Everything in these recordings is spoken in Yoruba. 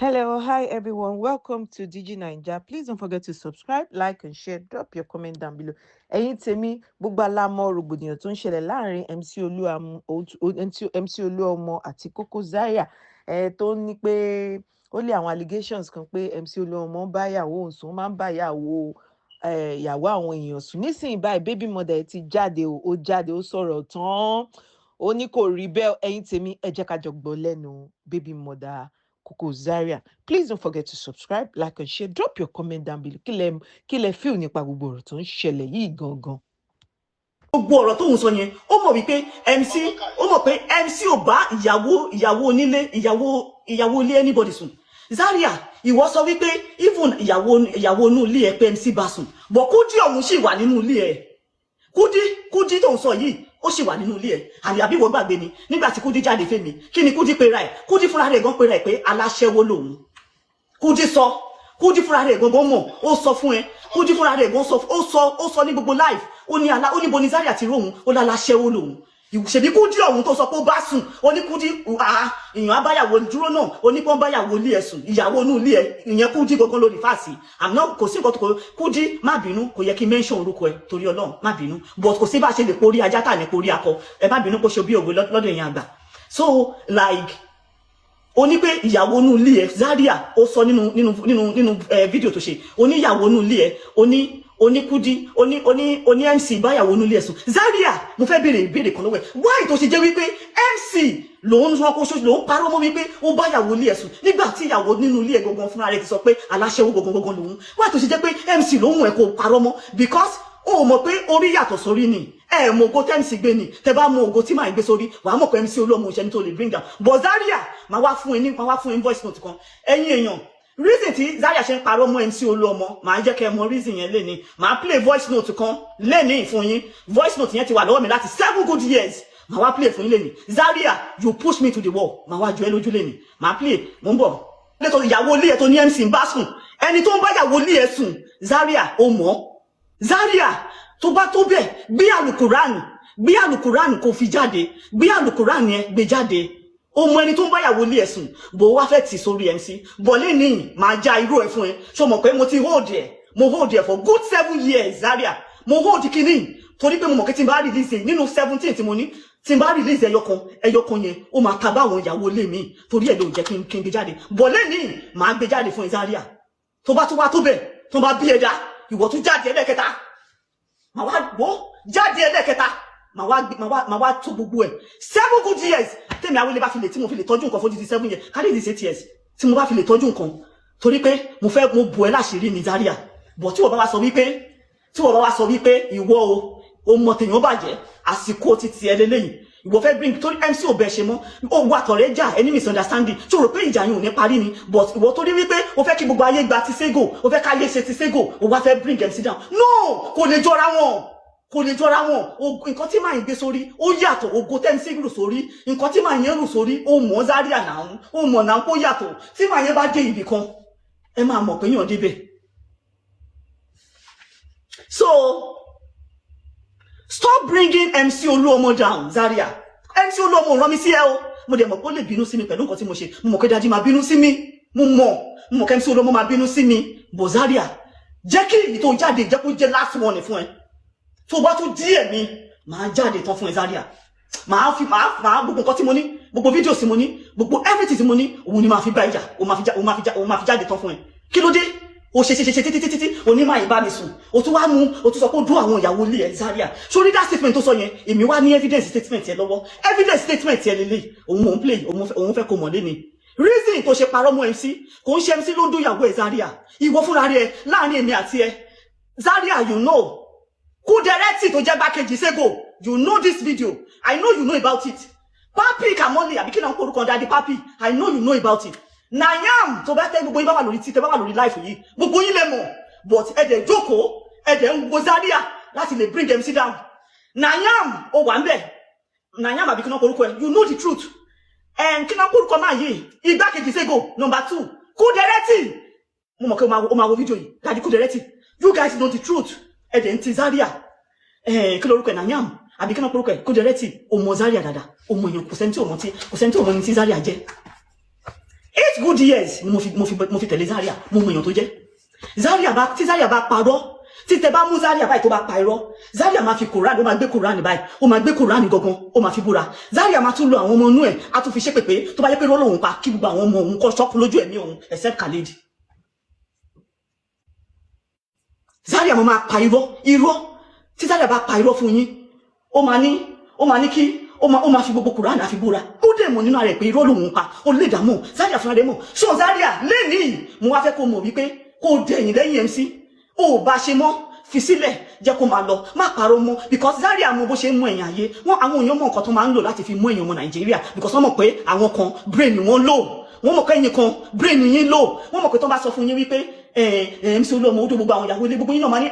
Hello, hi everyone. Welcome to DG Naija. Please don't forget to subscribe, like, and share. Drop your comment down below. Ẹ̀yin tèmi, gbogbo alámọ̀ rògbòdìyàn tó ń ṣẹlẹ̀ láàrin MC Olúọmọ àti Koko Zaria tó ní pé ó lé àwọn allegations kan pé MC Olúọmọ ń bá ìyàwó òun sùn, ó máa ń bá ìyàwó àwọn èèyàn sùn. Nísìnyí báyìí baby mother ti jáde ó jáde ó sọ̀rọ̀ tán. Ó ní kò rí bẹ́ẹ̀. Ẹ̀yin tèmi, ẹ jẹ́ ká jọ gbọ́ lẹ́nu baby mother Koko Zaria. Please don't forget to subscribe, like, and share. Drop your comment down below. Kí lẹ feel nípa gbogbo ọ̀rọ̀ tó ń ṣẹlẹ̀ yìí gangan. Gbogbo ọ̀rọ̀ tó ń sọ yẹn, ó mọ̀ wípé MC ò bá ìyàwó onílé, ìyàwó ilé anybody sùn. Zaria, ìwọ sọ wípé even ìyàwó inú ilé ẹ pé MC bá sùn. But Kudi ọ̀hún sì wà nínú ilé ẹ. Kudi tó ń sọ yìí, ó sì wà nínú ilé ẹ. Àbí wọ́n gbàgbé ni, nígbà tí Kudi jáde fẹ́ mi, kí ni Kudi pera ẹ̀? Kudi fúnra rẹ̀ gan pera ẹ̀ pé aláṣẹ́wó lòun. Kudi fúnra rẹ̀ gangan mọ̀, ó sọ fún ẹ. Kudi fúnra rẹ̀ gan ó sọ ní gbogbo live. Ó ní Boni Zaria ti róhun, ó láláṣẹ́wó lòun. Ṣebí Kudi ọ̀hún tó sọ pé ó bá sùn, ó ní Kudi èèyàn abáyàwó dúró náà, ó ní pọ́n báyàwó ilé ẹ̀ sùn, ìyàwó inú ilé ẹ̀, ìyẹn Kudi gangan lórí fàásì. Kò sí nǹkan tó Kudi má bínú, kò yẹ kí mention orúkọ ẹ torí Ọlọ́run má bínú. But kò sí bá ṣe lè porí ajá tà ní porí akọ. Ẹ má bínú kó ṣe bí ògo lọ́dọ̀ èèyàn àgbà. So like ó ní pé ìyàwó inú ilé ẹ̀ Zaria ó sọ nínú fídíò tó ṣe, ó ní ìyàwó inú ilé ẹ̀, ó ní Kudi, ó ní MC báyàwó inú ilé ẹ̀ sùn. Zaria, mo fẹ́ béèrè ìbéèrè kan lọ́wọ́ ẹ̀. Why tó ṣe jẹ́ wípé MC lòun parọ́ mọ́ wípé ó báyàwó ilé ẹ̀ sùn nígbà tí ìyàwó nínú ilé ẹ̀ gangan fúnra rẹ̀ ti sọ pé aláṣẹ́wó gangan lòun. Why tó ṣe jẹ́ pé MC lòun ẹ̀ kò parọ́ mọ́? Because ó mọ̀ pé orí yàtọ̀ sórí ni. Ẹ mọ ògo tí MC gbé ni, tẹ́ bá mọ ògo tí màá gbé sórí, wàá mọ̀ pé MC Olúọmọ ìṣẹ́ni tó lè bring down. But Zaria, máa wá fún ẹ voice note kan. Ẹ̀yin èèyàn, reason tí Zaria ṣe ń parọ́ mọ́ MC Olúọmọ, màá jẹ́ kẹ́ mọ reason yẹn léni. Màá play voice note kan léni fún yín. Voice note yẹn ti wà lọ́wọ́ mi láti 7 good years. Màá wá play fún yín léni. Zaria, you push me to the wall. Màá wá ju ẹ lójú léni. Màá play, mo ń bọ̀. Létò ìyàwó ilé ẹ̀ tó ní MC ń bá sùn. Ẹni tó ń bá ìyàwó ilé ẹ̀ sùn, Zaria, ó mọ̀. Zaria, tó bá tó bẹ́ẹ̀, gbé àlùkùránì kò fi jáde, gbé àlùkùránì yẹn gbé jáde. Ó mọ ẹni tó ń báyàwó ilé ẹ̀sùn, bó wá fẹ́ tì sórí MC. Bọ̀lé ní máa já irú ẹ̀ fún ẹ. Ṣó mọ̀ pé mo hold ẹ̀ for good 7 years, Zaria. Mo hold kíní torí pé mo mọ̀ pé tí n bá release ẹ̀ nínú 17 tí mo ní, tí n bá release ẹyọkan yẹn, ó máa ta bá àwọn ìyàwó ilé mi torí ẹ̀ ló jẹ́ kí n gbé jáde. Bọ̀lé ní máa gbé jáde fún ẹ, Zaria. Tó bá tó wá tó bẹ̀, tó bá bí ẹ̀dá, ìwọ tún jáde ẹlẹ́kẹta. Màá wá wò jáde ẹlẹ́kẹta. Màá wá tó gbogbo ẹ̀ 7 good years. Tèmi àwọn ilé bá fi lè tí mo fi lè tọ́jú nǹkan fún di 7 years. Carry this 8 years. Tí mo bá fi lè tọ́jú nǹkan. Torí pé mo bò ẹ́ láṣìírí ní Zaria. But tí wọ́n bá wá sọ wípé ìwọ o mọ̀ tèèyàn bàjẹ́, àsìkò ti ti ẹ lélẹ́yìn. Ìwọ fẹ́ bring torí MC ò bẹ̀ ṣe mọ́. Ó wà tọ̀rẹ́ jà any misunderstanding. Tí o rò pé ìjà yín ò ní parí ni. But ìwọ torí wípé o fẹ́ kí gbogbo ayé gba ti Sego, o fẹ́ káyé ṣe ti Sego, o wá fẹ́ bring MC down. No, kò lè jọra wọn. Nǹkan tí màá ń gbé sórí ó yàtọ̀, ògo tẹ́ǹsì rù sórí, nǹkan tí màá yẹn rù sórí ó mọ̀ Zaria náà, ó mọ̀ náà kó yàtọ̀. Tí màá yẹn bá dé ibì kan, ẹ máa mọ̀ pé yàn débẹ̀. So stop bringing MC Olúọmọ down, Zaria. MC Olúọmọ rán mi sí ẹ o. Mo dẹ̀ mọ̀ pé ó lè bínú sí mi pẹ̀lú nǹkan tí mo ṣe. Mo mọ̀ pé Daddy máa bínú sí mi. Mo mọ̀ pé MC Olúọmọ máa bínú sí mi. But Zaria, jẹ́ kí èyí tó jáde jẹ́ kó jẹ́ last one fún ẹ. Tó bá tún díẹ̀ mi, máa jáde tán fún ẹ, Zaria. Máa gbogbo nǹkan tí mo ní, gbogbo fídíò tí mo ní, gbogbo everything tí mo ní, òun ni máa fi bá ìjà, òun máa fi jáde tán fún ẹ. Kí ló dé? O ṣe títí, òní máa ìbá mi sùn. O tún wá mú, o tún sọ pé ó dún àwọn ìyàwó ilé ẹ, Zaria. Sórí that statement tó sọ yẹn, èmi wá ní evidence statement ẹ lọ́wọ́. Evidence statement ẹ lélẹ̀, òun mò ń play, òun fẹ́ kó mọ̀ lé ni. Reason tó ṣe parọ́ mọ́ MC, kò ń ṣe MC ló ń dún ìyàwó ẹ, Zaria. Ìwọ fúnra rẹ láàrin èmi àti ẹ. Zaria, you know. Kudereti tó jẹ́ gbákejì Sego, you know this video. I know you know about it. Papi Kamoli, àbí kí náà kó orúkọ Daddy Papi. I know you know about it. Nayam tó bá tẹ́ gbogbo yín bá wà lórí tí tẹ́ bá wà lórí life yìí. Gbogbo yín lè mọ̀. But ẹ̀dẹ̀ jókòó, ẹ̀dẹ̀ ń wo Zaria láti lè bring MC down. Nayam ó wà ń bẹ̀. Nayam àbí kí náà kó orúkọ ẹ̀. You know the truth. Kí náà kó orúkọ máa yìí. Igbákejì Sego, number 2. Kudereti. Mo mọ̀ pé o máa wo video yìí. Daddy Kudereti. You guys know the truth. Ẹ̀dẹ̀ ń ti Zaria. Kí lórúkọ ẹ̀ Nayam àbí kí náà kó orúkọ ẹ̀ Kudereti. O mọ̀ Zaria dáadáa. O mọ̀ èèyàn kò sẹ́ni tí o mọ̀ ní ti Zaria jẹ́. 8 good years ni mo fi tẹ̀lé Zaria, mo mọ èèyàn tó jẹ́. Tí Zaria bá parọ́, tí tẹ bá mú Zaria báyìí tó bá pa irọ́, Zaria máa fi Quran, ó máa gbé Quran báyìí, ó máa gbé Quran gangan, ó máa fi búra. Zaria máa tún lo àwọn ọmọ inú ẹ̀, á tún fi ṣépè pé tó bá jẹ́ pé irọ́ lòun pa kí gbogbo àwọn ọmọ òun kọ́ ṣọ́kù lójú ẹ̀mí òun except Khalid. Zaria mo máa pa irọ́ tí Zaria bá pa irọ́ fún yín, ó máa ní kí ó máa fi gbogbo Quran àfi búra. Ó dẹ̀ mọ̀ nínú rẹ̀ pé irọ́ lòun pa, ó lè dààmú. Zaria fúnra rẹ̀ mọ̀. So Zaria lẹ́nìí mo wá fẹ́ kó mọ̀ wípé kó dẹ̀yìn lẹ́yìn MC. Ó bá ṣe mọ́ fi sílẹ̀ jẹ́ kó máa lọ, má parọ́ mọ́, because Zaria mọ̀ bó ṣe mú èèyàn ayé. Àwọn èèyàn mọ̀ nǹkan tó máa ń lò láti fi mú èèyàn ọmọ Nàìjíríà, because wọ́n mọ̀ pé àwọn kan brain wọn low. Wọ́n mọ̀ pé ẹ̀yin kan brain yín low. Wọ́n mọ̀ pé tó bá sọ fún yín wípé MC Olúọmọ ó tó gbogbo àwọn ìyàwó ilé gbogbo yín náà máa ní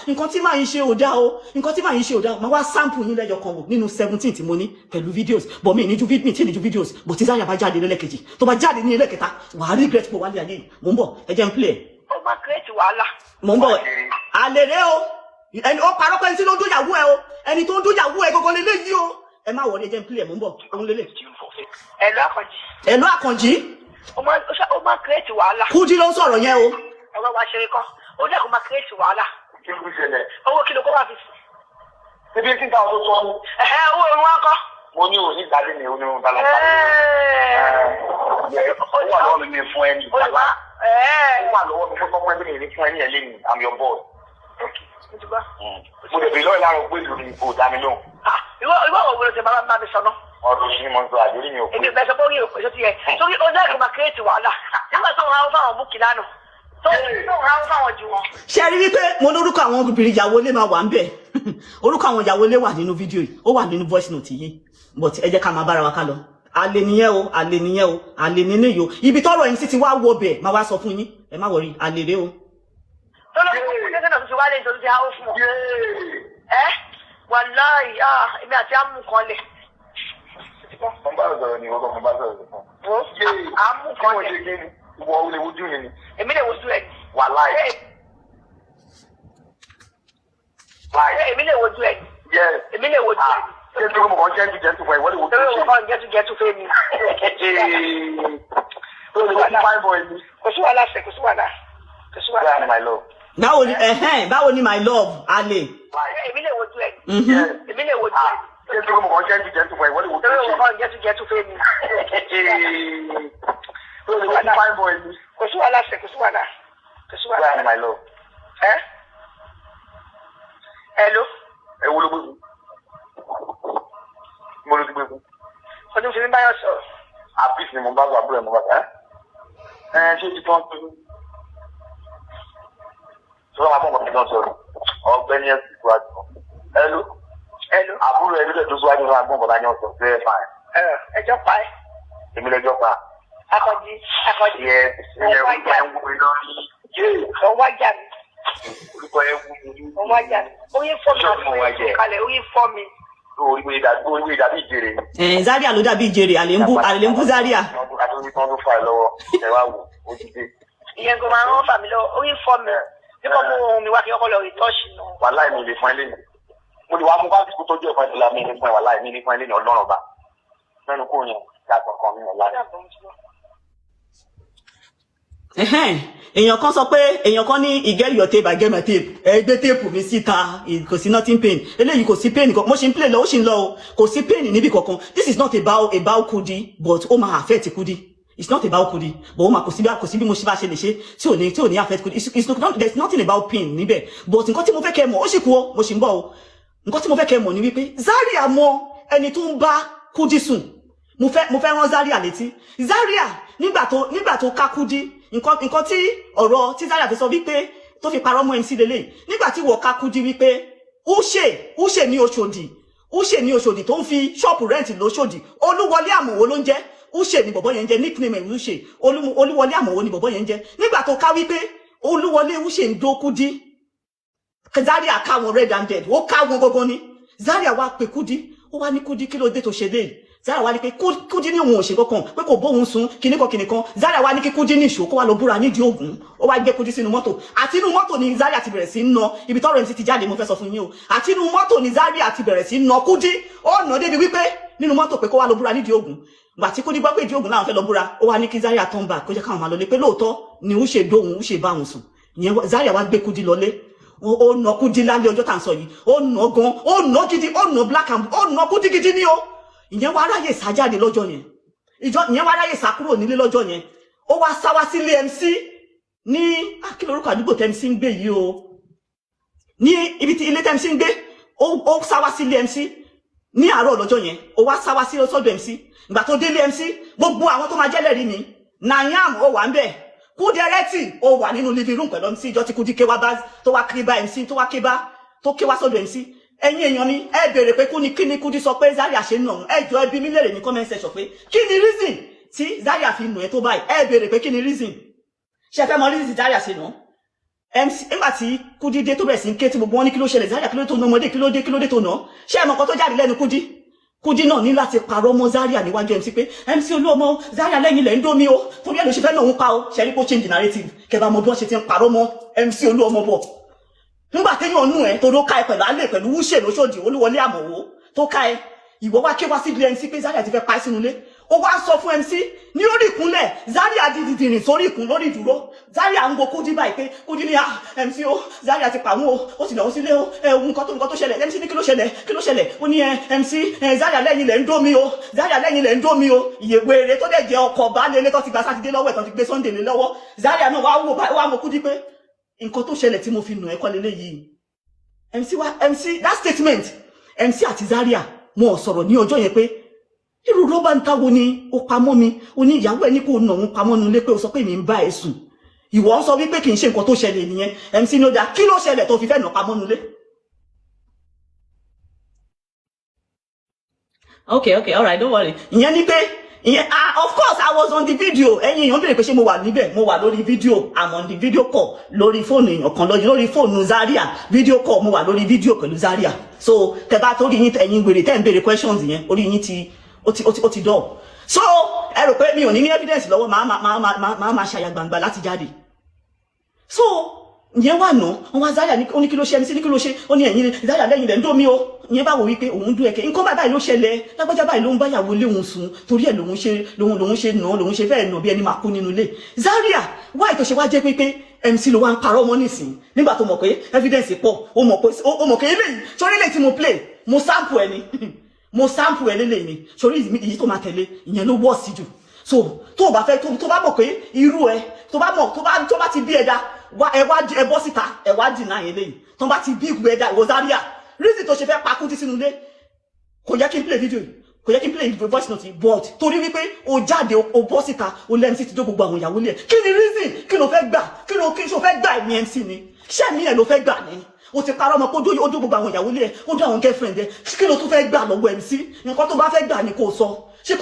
nǹkan tí máa yín ṣe ò dá o, nǹkan tí máa yín ṣe ò dá o. Máa wá sample yín lẹ́yọ kan wò nínú 17 tí mo ní pẹ̀lú videos, but mi ní ju videos, but tí Zaria bá jáde lẹ́lẹ́kejì, tó bá jáde ní ẹlẹ́kẹta, wàá regret pé wálé ayé yìí. Mo ń bọ̀, ẹ jẹ́ n play. Ó máa create wàhálà. Mo ń bọ̀, àlèrè o, ẹni ó parọ́ pé ẹni tí ló ń dóyàwó ẹ o, ẹni tó ń dóyàwó ẹ gọ́gọ́ lélẹ́yìí o. Ẹ má wọlé, ẹ jẹ́ n play, mo ń bọ̀, òun lélẹ̀. Ẹ̀lú Àkànjí. Ẹ̀lú Àkànjí. Ó máa create wàhálà. Kúdí ló ń sọ̀rọ̀ yẹn o. Ọwọ́ wa ṣeré kọ́. Ó dẹ̀ kó máa create wàhálà. Kí ló ṣẹlẹ̀? Owó kí ló kó wà fi sùn? Ṣébí tí táwọn tó sọ ní. Owó òun wá kọ́. Mo ní òní ìgbàlè ní onírun ta lọ pa. Ó wà lọ́wọ́ mi ní fún ẹni. Ó wà lọ́wọ́ mi fún tọ́pọ̀ ẹbí mi ní fún ẹni ẹlẹ́ni. I'm your boss. Mo dẹ̀ bí lọ́ọ̀ láàárọ̀ pé ìlú ni kò dá mi lóhùn. Ìwọ òwò ló ti máa mi sọ náà. Ọdún sí ni mo ń sọ àdéhùn mi ò pé. Èmi bẹ̀rẹ̀ sọ pé orí òpè sóti yẹ. Sórí ó dẹ́ kó máa create wàhálà. Nígbà tó ń ra fáwọn búkì lánàá. Tó ń ra fáwọn jù wọn. Ṣé rí wípé mo lórúkọ àwọn obìnrin ìyàwó ilé máa wà ń bẹ̀? Orúkọ àwọn ìyàwó ilé wà nínú fídíò yìí, ó wà nínú voice note yìí. But ẹ jẹ́ ká máa bára wa ká lọ. Àlè nìyẹn o, àlè nìyẹn o, àlè nínú yìí o. Ibi tọ́rọ̀ MC ti wá wo bẹ̀ máa wá sọ fún yín. Ẹ má wọrí, àlè rè o. Tó ló kún fún jẹ́sẹ̀ náà tó ti wálé nítorí ti háwó fún ọ. Wàláhì, èmi àti àmú kan lẹ̀. Mo bá sọ̀rọ̀ ni ọkọ̀ mo bá sọ̀rọ̀ fún. Àmú kan lẹ̀. Ìwọ olè wojú mi ni. Èmi lè wojú ẹ̀. Wàláhì. Èmi lè wojú ẹ̀. Èmi lè wojú ẹ̀. Ṣé tó mo kàn jẹ́ jẹ́ tó fún ẹ, wọ́n lè wojú Torí mi. òun kọ́ jẹ́ tó fẹ́ mi. Ó lè wojú fine boy ni. Kò sí wàhálà ṣe, kò sí wàhálà. Kò sí wàhálà. Bẹ́ẹ̀ ni my love. Báwo ni my love, àlè? Èmi lè wojú ẹ̀. Yes. Èmi lè wojú ẹ̀. Ṣé tó mo kàn jẹ́ tó fún ẹ, wọ́n lè wojú Torí mi. òun kọ́ jẹ́ tó fẹ́ mi. Ó lè wojú fine boy ni. Kò sí wàhálà ṣe, kò sí wàhálà. Kò sí wàhálà. Bẹ́ẹ̀ ni my love. Hello. Ẹ wo ló gbé fún? Mo ló ti gbé fún. Ọdún fi mi báyọ̀ sọ̀rọ̀. Àfíìsì ni mo bá gbà búrẹ̀ mo bá gbà. Ṣé ti tán tó? Sọ́dọ̀ máa fún ọ̀pọ̀ tó ń sọ̀rọ̀. Ọ̀gbẹ́ni ẹ̀sìn síwájú. Hello. Àbúrò ẹbí lẹ̀ tó síwájú náà gbọ́n bọ̀dá yẹn sọ fẹ́ fà ẹ̀. Ẹjọ́ pa ẹ́. Èmi lẹ́jọ́ pa. Àkànjí. Yẹ orúkọ ẹ̀ ń wú mi lórí. Ọwọ́ ajá mi. Orúkọ ẹ̀ ń wú mi lórí. Ọwọ́ ajá mi. Oyin fọ́ mi àti oyin kalẹ̀, oyin fọ́ mi. Orí mi dàbí ìjèrè ni. Zaria ló dàbí ìjèrè, àlè ń bú Zaria. Àti oní kan tó fà ẹ lọ́wọ́, ẹ wá wò, ó ti dé. Ìyẹn kò máa ń fà mí lọ́wọ́, oyin fọ́ mi. Nípa mú ohun mi wá kí ọkọ lọ rí tọ́ọ̀ṣì náà. Wàláì mi lè fún ẹ lẹ́yìn. Mo lè wá mú báàgì kó tọ́jú ẹ̀fọn ìlà mi ní fún ẹ wàláì mi ní fún ẹ lẹ́yìn ọlọ́run ọba. Mẹ́nu kò yẹn yàtọ̀ kan mi ọ̀la. Èèyàn kan sọ pé èèyàn kan ní get your tape, I get my tape. Ẹ gbé téèpù mi síta, kò sí nothing pain. Eléyìí kò sí pain kankan. Mo ṣe ń play lọ, ó ṣì ń lọ o. Kò sí pain níbi kankan. This is not about Kudi, but ó máa affect Kudi. It's not about Kudi, but ó máa kò sí bí mo ṣe bá ṣe lè ṣe tí ò ní affect Kudi. There's nothing about pain níbẹ̀. But nǹkan tí mo fẹ́ kẹ́ mọ̀, ó sì kú o, mo ṣì ń bọ̀ o. Nǹkan tí mo fẹ́ kẹ́ mọ̀ ni wípé Zaria mọ ẹni tó ń bá Kudi sùn. Mo fẹ́ rán Zaria létí. Zaria nígbà tó ká Kudi, nǹkan tí ọ̀rọ̀ tí Zaria fi sọ wípé tó fi parọ́ mọ́ MC lélẹ̀. Nígbà tí wọ́n ká Kudi wípé Uche ní Oṣòdì tó ń fi ṣọ́ọ̀pù rẹ́ǹtì lóṣòdì. Olúwọlé Àmọ̀wó ló ń jẹ́. Uche ni bọ̀bọ̀ yẹn ń jẹ́, nickname ẹ̀ Uche. Olúwọlé Àmọ̀wó ni bọ̀bọ̀ yẹn ń jẹ́. Nígbà tó ká wípé Olúwọlé Uche ń dó Kudi, Zaria ká wọn red handed, ó ká wọn gangan ni. Zaria wá pe Kudi, ó wá ní Kudi kí ló dé tó ṣe dé. Zaria wá ní pé Kudi ní òun ò ṣe kankan, pé kò bóun sùn kìnnìkan. Zaria wá ní kí Kudi ní ìṣó kó wá lọ búra nídìí Ògún. Ó wá gbé Kudi sínú mọ́tò. Àti inú mọ́tò ni Zaria ti bẹ̀rẹ̀ sí ń ná. Ibi tọ́rọ̀ MC ti jáde mo fẹ́ sọ fún yín o. Àti inú mọ́tò ni Zaria ti bẹ̀rẹ̀ sí ń ná Kudi. Ó ná débi wípé nínú mọ́tò pé kó wá lọ búra nídìí Ògún. gbà tí Kudi gbọ́ pé ìdí ògùn láwọn fẹ́ lọ búra ó wá ní kí Zaria turn back kó jẹ́ káwọn máa lọlé pé lóòótọ́ ni ó ṣe dóhun ó ṣe bá òun sùn ìyẹn Zaria wá gbé Kudi lọlé ó nà Kudi lálẹ́ ọjọ́ tá à ń sọ yìí ó nà gan ó nà gidi ó nà black and ó nà Kudi gidi ní o ìyẹn wá ráyè sá jáde lọ́jọ́ yẹn ìyẹn wá ráyè sá kúrò nílé lọ́jọ́ yẹn ó wá sá wá sílé MC ní kí lorúkọ àdúgbò tẹ́ MC ń gbé yìí o ní ibi tí ilé tẹ́ MC ń gbé ó sá wá sílé MC ní àárọ̀ lọ́jọ́ yẹn ó wá sá wá sí sọ́dọ̀ MC ìgbà tó délé MC gbogbo àwọn tó máa jẹ́lẹ̀rí mi Nayam ó wà ń bẹ̀ Kudiretti ó wà nínú living room pẹ̀lú MC ìjọ tí Kudi ké wá bá tó wá ké bá MC tó ké wá sọ́dọ̀ MC ẹ̀yin èèyàn mi ẹ béèrè pé kí ni Kudi sọ pé Zaria ṣe nà ẹ jọ ẹbí mi lérè ní comment section pé kí ni reason tí Zaria fi nà ẹ tó báyìí ẹ béèrè pé kí ni reason ṣe fẹ́ mọ reason Zaria ṣe nà MC nígbà tí Kudi dé tó bẹ̀rẹ̀ sí ń ké tí gbogbo wọn ní kí ló ṣẹlẹ̀ Zaria kí ló tó nà ọmọdé kí ló dé tó nà ṣé ẹ mọ̀ nǹkan tó jáde lẹ́nu Kudi náà ní láti parọ́ mọ́ Zaria níwájú MC pé MC Olúọmọ Zaria lẹ́yìn lẹ́ ń dó mi o torí ẹ̀ ló ṣe fẹ́ náà ń pa o ṣẹ́rí kó change narrative kẹba mọ bí wọ́n ṣe ti ń parọ́ mọ́ MC Olúọmọ bọ̀ nígbà téèyàn nù ẹ tó ló ká ẹ pẹ̀lú alẹ́ pẹ̀lú wúṣẹ̀ lóṣòdì Olúwọlé Àmọ̀wó tó ká ẹ ìwọ wá ké wá sí MC pé Zaria ti fẹ́ pa sínú ilé ó wá sọ fún MC ní orí ìkúnlẹ̀ Zaria di rìn sórí ìkún lórí ìdúró Zaria ń go Kudi báyìí pé Kudi ní MC o Zaria ti pàwọn o ó sì lọ́wọ́ sílé o nǹkan tó ṣẹlẹ̀ MC ní kí ló ṣẹlẹ̀ ó ní MC Zaria lẹ́yìn lẹ́ ń dó mi o Zaria lẹ́yìn lẹ́ ń dó mi o ìyèwé eré tó dẹ̀ jẹ́ ọkọ̀ baálé ilé tó ti gba sátidé lọ́wọ́ ẹ̀ tó ti gbé Sunday lé lọ́wọ́ Zaria náà wá wò Kudi pé nǹkan tó ṣẹlẹ̀ tí mo fi nù ẹ́ kọ́ lélẹ́ yìí MC that statement MC àti Zaria wọn ò sọ̀rọ̀ ní ọjọ́ yẹn pé irú rọ́bà ń táwo ni ó pamọ́ mi ó ní ìyàwó ẹ̀ ní kò nà òun pamọ́ nulẹ̀ pé ó sọ pé mi ń bá ẹ sùn ìwọ ń sọ wípé kì í ṣe nǹkan tó ṣẹlẹ̀ nìyẹn MC ní ó dá kí ló ṣẹlẹ̀ tó fi fẹ́ nà pamọ́ nulẹ̀. okay alright don't worry ìyẹn ni pé ìyẹn of course I was on the video ẹ̀yin èèyàn béèrè pé ṣé mo wà níbẹ̀ mo wà lórí video I'm on the video call lórí fóònù èèyàn kan lórí fóònù Zaria video call mo wà lórí video pẹ̀lú Zaria so tẹ́ bá torí yín ẹ̀yin gbèrè tẹ́ ń béèrè questions yẹn orí yín ti ó ti dọ̀ so ẹ rò pé mi ò ní evidence lọ́wọ́ máa ṣàyà gbangba láti jáde so ìyẹn wà ná wọn wá Zaria ó ní kí ló ṣe MC ní kí ló ṣe ó ní ẹ̀yin Zaria lẹ́yìn lẹ́ ń dó mi o ìyẹn bá wò wípé òun dún ẹ̀kẹ́ nǹkan báyìí ló ṣẹlẹ̀ lágbájá báyìí ló ń báyàwó lé òun sùn torí ẹ̀ lòun ṣe fẹ́ẹ̀ nà bí ẹni máa kú nínú ilé Zaria wáyé tó ṣe wá jẹ́ pé MC ló wá ń parọ́ mọ́ nísìn nígbà tó mọ̀ pé evidence pọ̀ ó mọ̀ pé eléyìí sórí eléyìí tí mo play mo sample ẹ ni mo sample ẹ lélẹ̀ ni sórí èyí tó máa tẹ̀lé ìyẹn ló wọ́ sí jù so tó bá fẹ́ tó bá mọ̀ pé irú ẹ tó bá ti bí ẹ̀dá ẹ bọ́ síta ẹ wá dìnnà yẹn lẹ́yìn tó bá ti bí ìgbẹ́ ẹ̀dá ìwọ Zaria reason tó ṣe fẹ́ pa Kudi sínú ilé kò yẹ kí n play video kò yẹ kí n play voice note but torí wípé o jáde o bọ́ síta o lẹ́ MC ti dó gbogbo àwọn ìyàwó lẹ̀ kí ni reason kí ló fẹ́ gbà kí ló fẹ́ gbà ẹ̀mí MC ni ṣé ẹ̀mí ẹ̀ ló fẹ́ gbà ni o ti parọ́ ọmọ kó dó gbogbo àwọn ìyàwó lẹ̀ ó dó àwọn girlfriend ẹ̀ kí ló tún fẹ́ gbà lọ́wọ́ MC nǹkan tó bá fẹ́ gbà ni kò sọ ṣé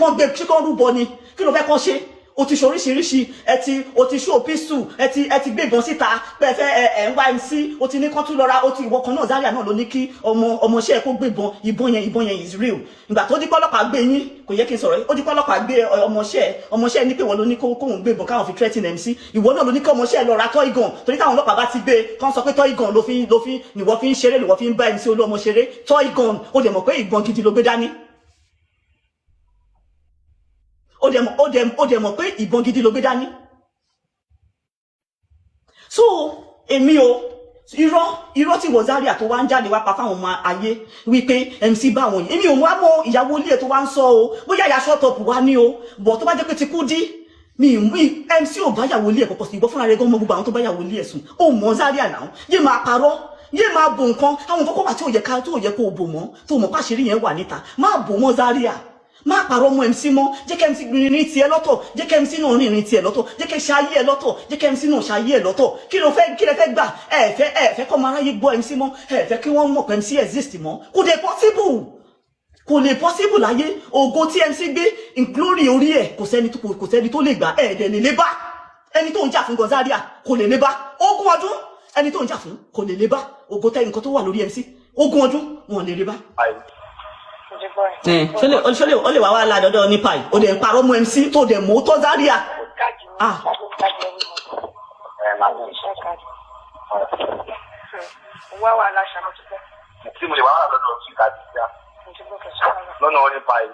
kàn rúbọ ni kí ló fẹ́ kàn ṣe o ti ṣoríṣiríṣi o ti ṣó písù ẹ ti gbé ìbọn síta pẹ̀fẹ́ ẹ̀ ń wá MC o ti ní kán tún lọ́ra o ti ìwọ kan náà Zaria náà ló ní kí ọmọọṣẹ́ kó gbé ìbọn yẹn is real ìgbà tó dípọ́ ọlọ́pàá gbé yín kò yẹ kí n sọ̀rọ̀ ó dípọ́ ọlọ́pàá gbé ọmọọṣẹ́ ní pé wọ́n ló ní kóhùn gbé ìbọn káwọn fi threaten MC ìwọ náà ló ní kí ọmọọṣẹ́ lọ ra toy gun torí táwọn ọlọ́pàá bá ti gbé kán sọ pé toy gun nìwọ fi ń ṣeré nìwọ fi ń bá MC Olúọmọ ṣeré toy gun ó dẹ̀ mọ̀ pé ìbọn gidi ló gbé dání ó dẹ̀ mọ̀ pé ìbọn gidi ló gbé dání so èmi o irọ́ tí wọ Zaria tó wá ń jáde wá pa fáwọn ọmọ ayé wípé MC bá wọn yìí èmi ò wá mọ ìyàwó ilé tó wá ń sọ o bóyá ìyá short up wá ní o bọ̀ tó bá jẹ́ pé ti Kudi mi MC ò bá yàwó ilé ẹ̀ pọ̀pọ̀ sí ìbọn fúnra rẹ̀ gan mọ gbogbo àwọn tó bá yàwó ilé ẹ̀ sùn ó mọ Zaria náà yé máa parọ́ yé máa bò nǹkan àwọn nǹkan kó wà tí ò yẹ kó bò mọ́ tó mọ̀ pàṣírí yẹn wà níta má bò mọ́ Zaria má parọ́ mọ́ MC mọ́ jẹ́ kí MC rìnrìn tiẹ̀ lọ́tọ̀ jẹ́ kí MC náà rìnrìn tiẹ̀ lọ́tọ̀ jẹ́ kí ṣayé ẹ̀ lọ́tọ̀ jẹ́ kí MC náà ṣayé ẹ̀ lọ́tọ̀ kí lẹ fẹ́ gbà ẹ fẹ́ kọ́ máa ráyè gbọ́ MC mọ́ ẹ fẹ́ kí wọ́n mọ̀ pé MC exist mọ́ kò lè possible láyé ògo tí MC gbé glory orí ẹ̀ kò sẹ́ni tó lè gbà dẹ̀ lè bá ẹni tó ń jà fún Zaria kò lè bá ogún ọdún ẹni tó ń jà fún kò lè bá ògo tẹ́ nǹkan tó wà lórí MC ogún ọdún wọn lè bá ṣọlẹ ó lè wá wá ládọdọ ní pai ó dẹ̀ ń parọ́ mọ́ MC tó dẹ̀ mọ́ tó Zaria tí mo lè wá wà lọ́dọ̀ sí kàdíjà lọ́nà orí pai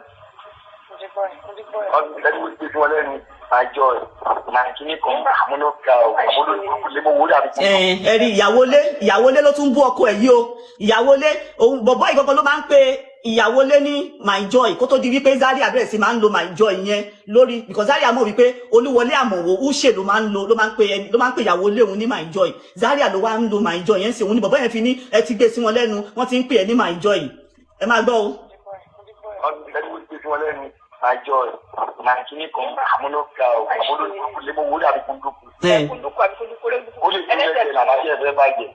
ẹni wọ́n ti fún ọ lẹ́nu àjọ nàìjíríà kan àmúlòkà àmúlòkùnlémọ̀ wọlé àbíkú. ẹ rí ìyàwólé ló tún bú ọkọ ẹ̀ yìí o ìyàwólé òun bọ̀bọ́ ìgbọ́gbọ́ ló máa ń pe ìyàwólé ní my joy kó tó di wípé Zaria bẹ̀rẹ̀ sí máa ń lo my joy yẹn lórí because Zaria mọ̀ wípé Olúwọlé Àmọ̀wò Uche ló máa ń pe ìyàwólé òun ní my joy Zaria ló wá ń lo my joy yẹn sì òun ni bọ̀bọ́ yẹn fi ní ẹ ti gbé sí wọn lẹ́nu wọ́n ti ń pè ẹ́ ní my joy ẹ máa gbọ́ o. ẹni wọ́n ti fún ọ lẹ́nu àjọ nàìjíríà kan àmúlòkà àmúlòkùnlémọ̀ wọlé àbíkú. ẹ ó lè fi ẹsẹ̀ làbájẹ́ ẹ̀fẹ́ bàjẹ́.